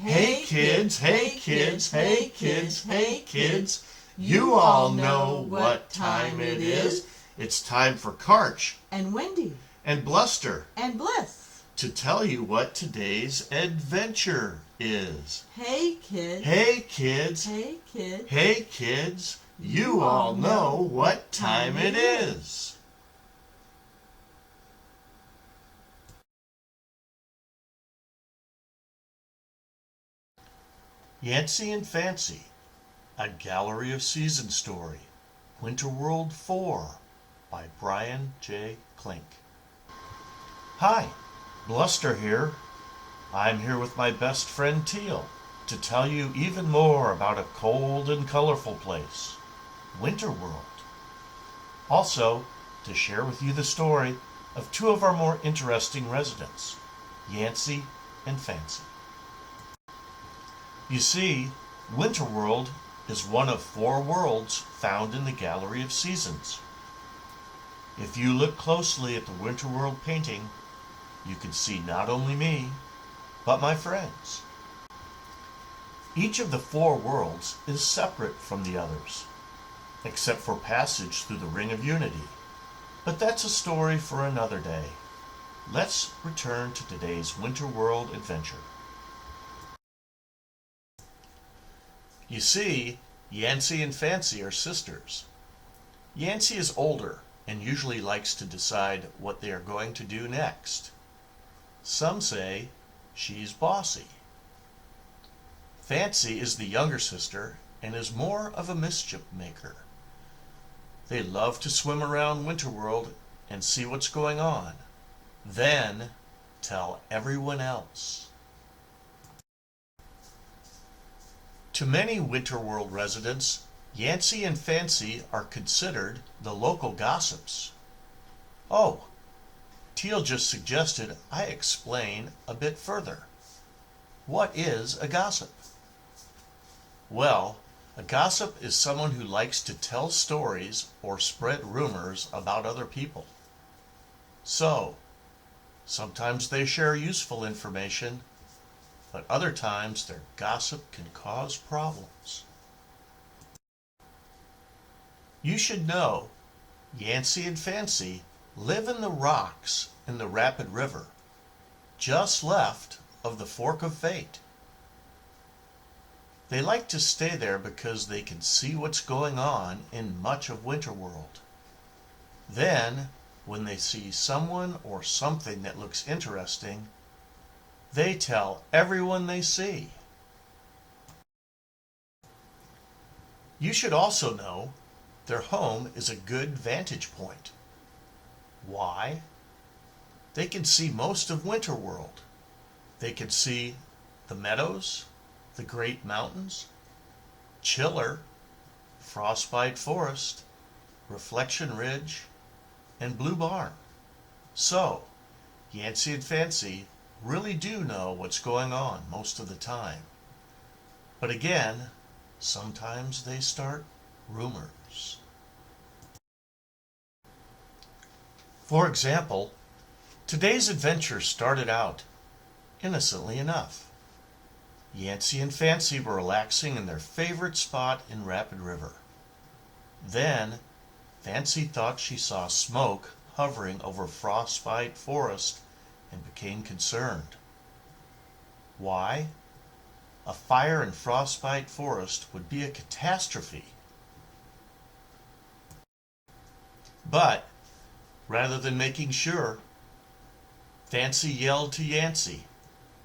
Hey kids, hey kids, hey kids, hey kids, you all know what time it is. It's time for Karch and Wendy and Bluster and Bliss to tell you what today's adventure is. Hey kids, Hey kids, hey kids, hey kids, you all know what time it is. Yancy and Fancy, a Gallery of Seasons story, Winter World 4 by Brian J. Klink. Hi, Bluster here. I'm here with my best friend Teal to tell you even more about a cold and colorful place, Winter World. Also, to share with you the story of two of our more interesting residents, Yancy and Fancy. You see, Winter World is one of 4 worlds found in the Gallery of Seasons. If you look closely at the Winter World painting, you can see not only me, but my friends. Each of the 4 worlds is separate from the others, except for passage through the Ring of Unity. But that's a story for another day. Let's return to today's Winter World adventure. You see, Yancy and Fancy are sisters. Yancy is older and usually likes to decide what they are going to do next. Some say she's bossy. Fancy is the younger sister and is more of a mischief maker. They love to swim around Winter World and see what's going on, then tell everyone else. To many Winter World residents, Yancy and Fancy are considered the local gossips. Oh, Teal just suggested I explain a bit further. What is a gossip? Well, a gossip is someone who likes to tell stories or spread rumors about other people. So, sometimes they share useful information, but other times their gossip can cause problems. You should know, Yancy and Fancy live in the rocks in the Rapid River, just left of the Fork of Fate. They like to stay there because they can see what's going on in much of Winter World. Then, when they see someone or something that looks interesting, they tell everyone they see. You should also know their home is a good vantage point. Why? They can see most of Winter World. They can see the meadows, the Great Mountains, Chiller, Frostbite Forest, Reflection Ridge, and Blue Barn. So, Yancy and Fancy really do know what's going on most of the time. But again, sometimes they start rumors. For example, today's adventure started out innocently enough. Yancy and Fancy were relaxing in their favorite spot in Rapid River. Then, Fancy thought she saw smoke hovering over Frostbite Forest and became concerned. Why? A fire in Frostbite Forest would be a catastrophe. But, rather than making sure, Fancy yelled to Yancy,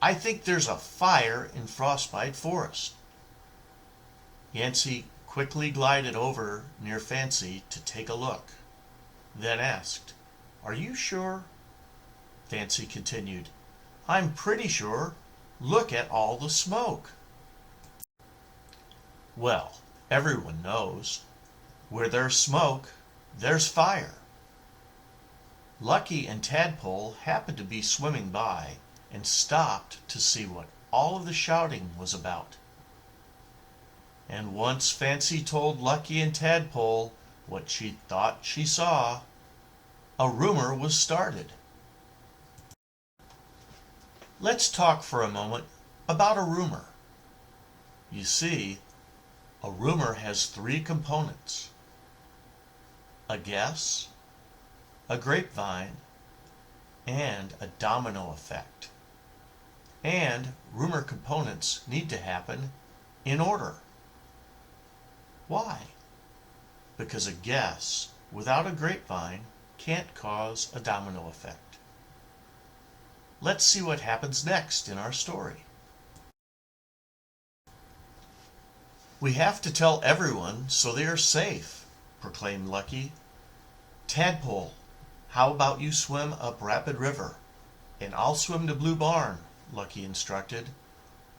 "I think there's a fire in Frostbite Forest." Yancy quickly glided over near Fancy to take a look, then asked, "Are you sure?" Fancy continued, "I'm pretty sure. Look at all the smoke." Well, everyone knows, where there's smoke, there's fire. Lucky and Tadpole happened to be swimming by and stopped to see what all of the shouting was about. And once Fancy told Lucky and Tadpole what she thought she saw, a rumor was started. Let's talk for a moment about a rumor. You see, a rumor has three components: a guess, a grapevine, and a domino effect. And rumor components need to happen in order. Why? Because a guess without a grapevine can't cause a domino effect. Let's see what happens next in our story. We have to tell everyone so they are safe, proclaimed Lucky. Tadpole, how about you swim up Rapid River, and I'll swim to Blue Barn, Lucky instructed.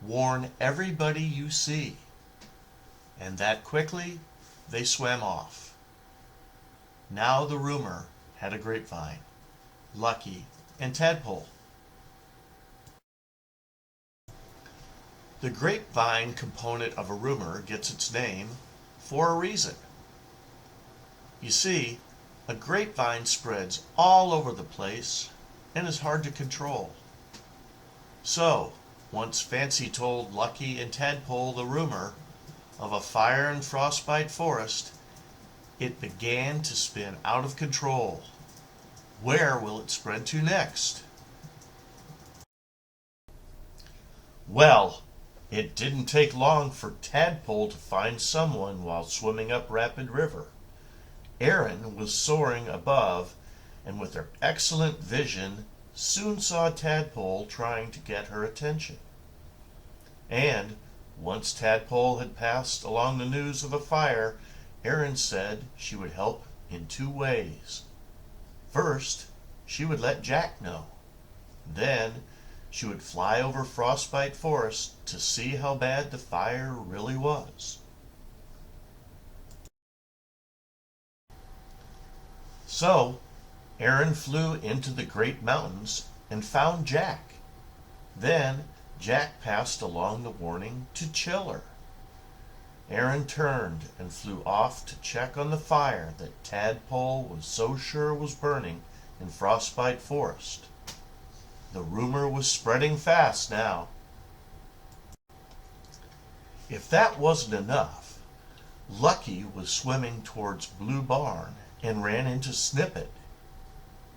Warn everybody you see. And that quickly they swam off. Now the rumor had a grapevine, Lucky, and Tadpole. The grapevine component of a rumor gets its name for a reason. You see, a grapevine spreads all over the place and is hard to control. So, once Fancy told Lucky and Tadpole the rumor of a fire in Frostbite Forest, it began to spin out of control. Where will it spread to next? Well, it didn't take long for Tadpole to find someone while swimming up Rapid River. Erin was soaring above, and with her excellent vision, soon saw Tadpole trying to get her attention. And once Tadpole had passed along the news of a fire, Erin said she would help in two ways. First, she would let Jack know. Then, she would fly over Frostbite Forest to see how bad the fire really was. So, Erin flew into the great mountains and found Jack. Then, Jack passed along the warning to chill her. Erin turned and flew off to check on the fire that Tadpole was so sure was burning in Frostbite Forest. The rumor was spreading fast now. If that wasn't enough, Lucky was swimming towards Blue Barn and ran into Snippet.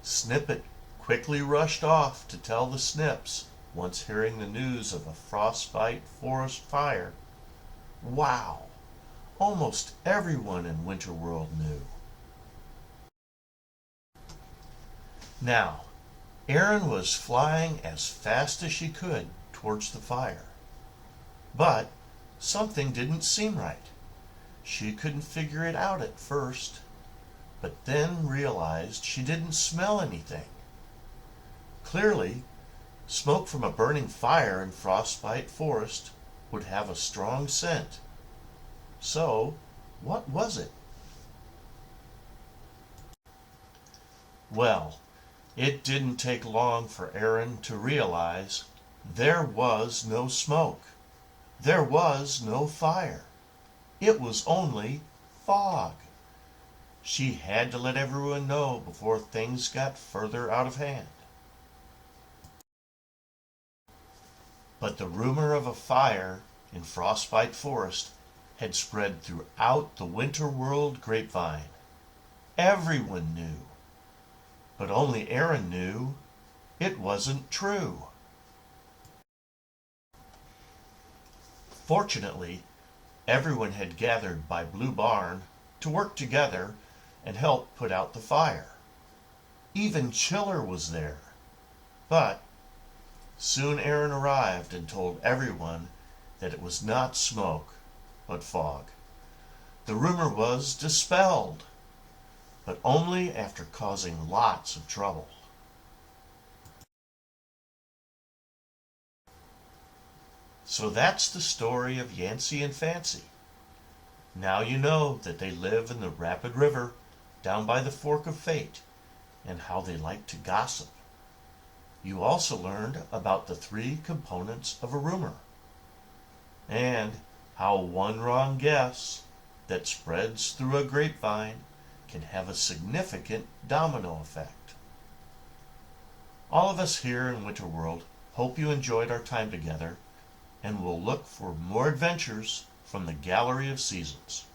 Snippet quickly rushed off to tell the Snips, once hearing the news of a Frostbite Forest fire. Wow! Almost everyone in Winterworld knew. Now, Erin was flying as fast as she could towards the fire. But something didn't seem right. She couldn't figure it out at first, but then realized she didn't smell anything. Clearly, smoke from a burning fire in Frostbite Forest would have a strong scent. So, what was it? Well, it didn't take long for Erin to realize there was no smoke. There was no fire. It was only fog. She had to let everyone know before things got further out of hand. But the rumor of a fire in Frostbite Forest had spread throughout the Winterworld grapevine. Everyone knew. But only Erin knew it wasn't true. Fortunately, everyone had gathered by Blue Barn to work together and help put out the fire. Even Chiller was there. But soon Erin arrived and told everyone that it was not smoke, but fog. The rumor was dispelled, but only after causing lots of trouble. So that's the story of Yancy and Fancy. Now you know that they live in the Rapid River down by the Fork of Fate, and how they like to gossip. You also learned about the three components of a rumor, and how one wrong guess that spreads through a grapevine can have a significant domino effect. All of us here in Winterworld hope you enjoyed our time together, and we'll look for more adventures from the Gallery of Seasons.